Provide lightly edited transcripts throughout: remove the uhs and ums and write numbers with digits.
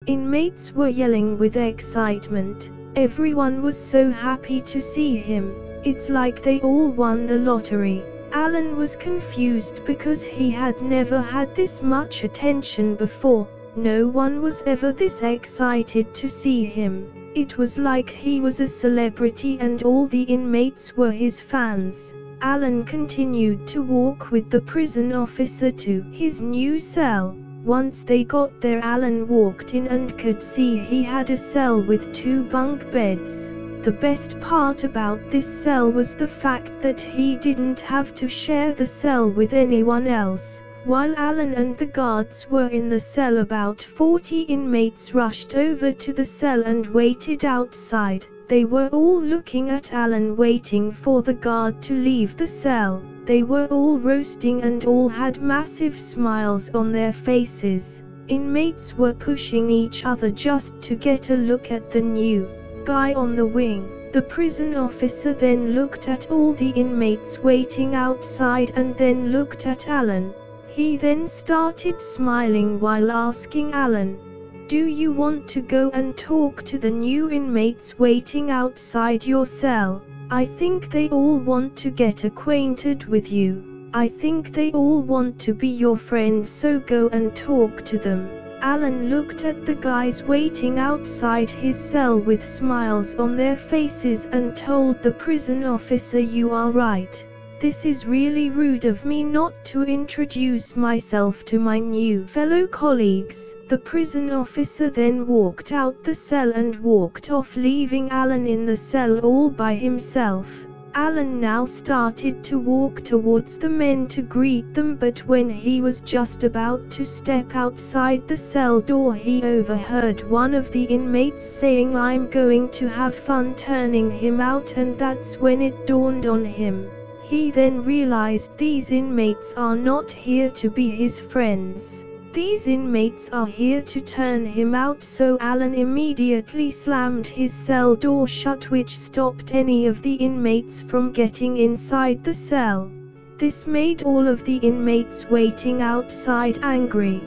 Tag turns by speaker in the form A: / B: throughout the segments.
A: Inmates were yelling with excitement. Everyone was so happy to see him. It's like they all won the lottery. Alan was confused because he had never had this much attention before. No one was ever this excited to see him. It was like he was a celebrity and all the inmates were his fans. Alan continued to walk with the prison officer to his new cell. Once they got there, Alan walked in and could see he had a cell with 2 bunk beds. The best part about this cell was the fact that he didn't have to share the cell with anyone else. While Alan and the guards were in the cell, about 40 inmates rushed over to the cell and waited outside. They were all looking at Alan, waiting for the guard to leave the cell. They were all roasting and all had massive smiles on their faces. Inmates were pushing each other just to get a look at the new guy on the wing. The prison officer then looked at all the inmates waiting outside and then looked at Alan. He then started smiling while asking Alan, "Do you want to go and talk to the new inmates waiting outside your cell? I think they all want to get acquainted with you. I think they all want to be your friend, so go and talk to them." Alan looked at the guys waiting outside his cell with smiles on their faces and told the prison officer, "You are right. This is really rude of me not to introduce myself to my new fellow colleagues." The prison officer then walked out the cell and walked off, leaving Alan in the cell all by himself. Alan now started to walk towards the men to greet them, but when he was just about to step outside the cell door, he overheard one of the inmates saying, "I'm going to have fun turning him out," and that's when it dawned on him. He then realized these inmates are not here to be his friends. These inmates are here to turn him out, so Alan immediately slammed his cell door shut, which stopped any of the inmates from getting inside the cell. This made all of the inmates waiting outside angry.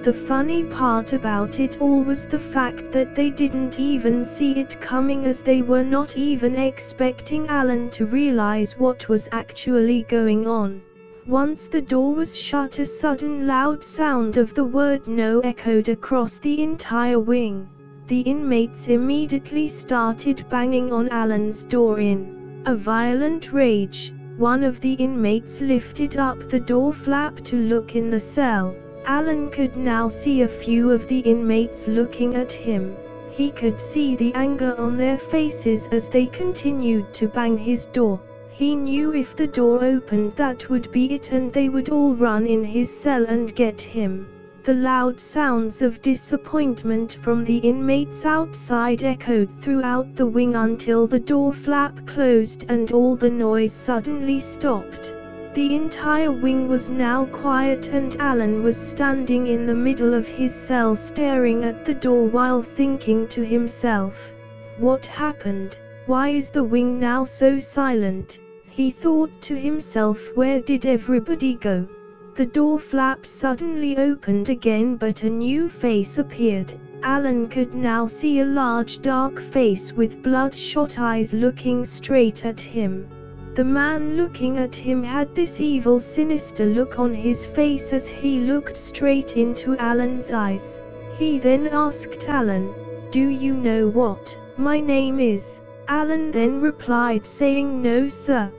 A: The funny part about it all was the fact that they didn't even see it coming, as they were not even expecting Alan to realize what was actually going on. Once the door was shut, a sudden loud sound of the word "no" echoed across the entire wing. The inmates immediately started banging on Alan's door in a violent rage. One of the inmates lifted up the door flap to look in the cell. Alan could now see a few of the inmates looking at him. He could see the anger on their faces as they continued to bang his door. He knew if the door opened, that would be it, and they would all run in his cell and get him. The loud sounds of disappointment from the inmates outside echoed throughout the wing until the door flap closed and all the noise suddenly stopped. The entire wing was now quiet, and Alan was standing in the middle of his cell staring at the door while thinking to himself, "What happened? Why is the wing now so silent?" He thought to himself, "Where did everybody go?" The door flap suddenly opened again, but a new face appeared. Alan could now see a large dark face with bloodshot eyes looking straight at him. The man looking at him had this evil, sinister look on his face as he looked straight into Alan's eyes. He then asked Alan, "Do you know what my name is?" Alan then replied saying, "No sir."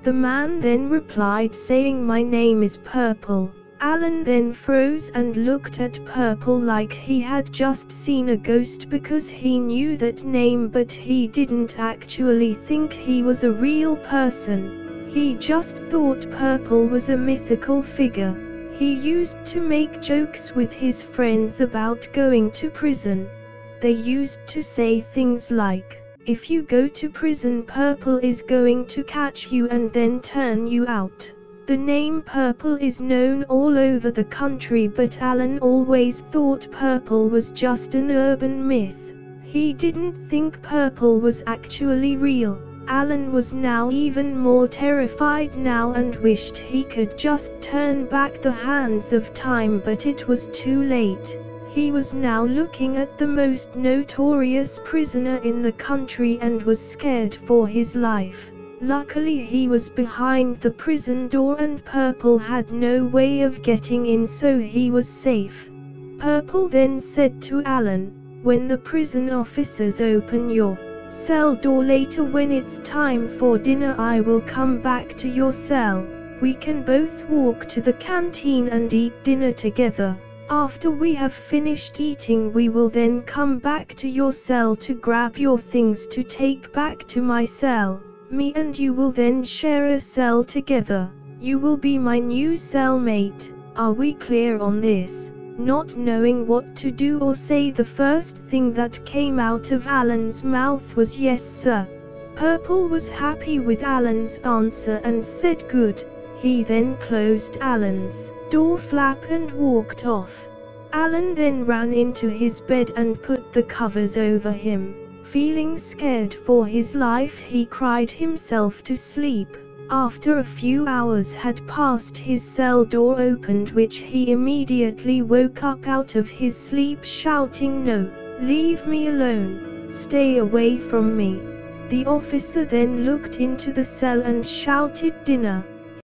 A: The man then replied saying, "My name is Purple." Alan then froze and looked at Purple like he had just seen a ghost, because he knew that name, but he didn't actually think he was a real person. He just thought Purple was a mythical figure. He used to make jokes with his friends about going to prison. They used to say things like, "If you go to prison, Purple is going to catch you and then turn you out." The name Purple is known all over the country, but Alan always thought Purple was just an urban myth. He didn't think Purple was actually real. Alan was now even more terrified now and wished he could just turn back the hands of time, but it was too late. He was now looking at the most notorious prisoner in the country and was scared for his life. Luckily he was behind the prison door and Purple had no way of getting in, so he was safe. Purple then said to Alan, "When the prison officers open your cell door later when it's time for dinner, I will come back to your cell. We can both walk to the canteen and eat dinner together. After we have finished eating, we will then come back to your cell to grab your things to take back to my cell. Me and you will then share a cell together. You will be my new cellmate. Are we clear on this?" Not knowing what to do or say, the first thing that came out of Alan's mouth was "Yes, sir." Purple was happy with Alan's answer and said good. He then closed Alan's door flap and walked off. Alan then ran into his bed and put the covers over him. Feeling scared for his life, he cried himself to sleep. After a few hours had passed, his cell door opened, which he immediately woke up out of his sleep shouting, "No, leave me alone, stay away from me." The officer then looked into the cell and shouted, "Dinner."